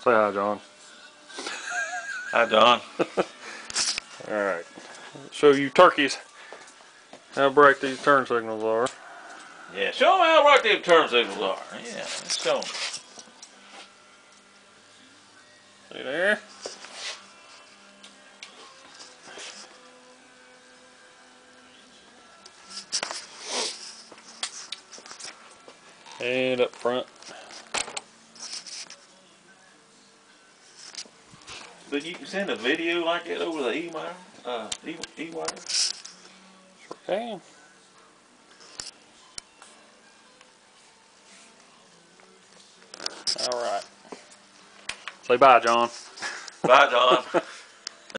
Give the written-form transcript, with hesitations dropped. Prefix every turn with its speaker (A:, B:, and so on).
A: Say hi, John.
B: Hi, John.
A: Alright. Show you turkeys how bright these turn signals are.
B: Yeah, show them how bright them turn signals are. Yeah, let's show them.
A: See there? And up front.
B: But you can send a video like that over the e-wire? E-wire?
A: Sure can. Alright. Say bye, John.
B: Bye, John.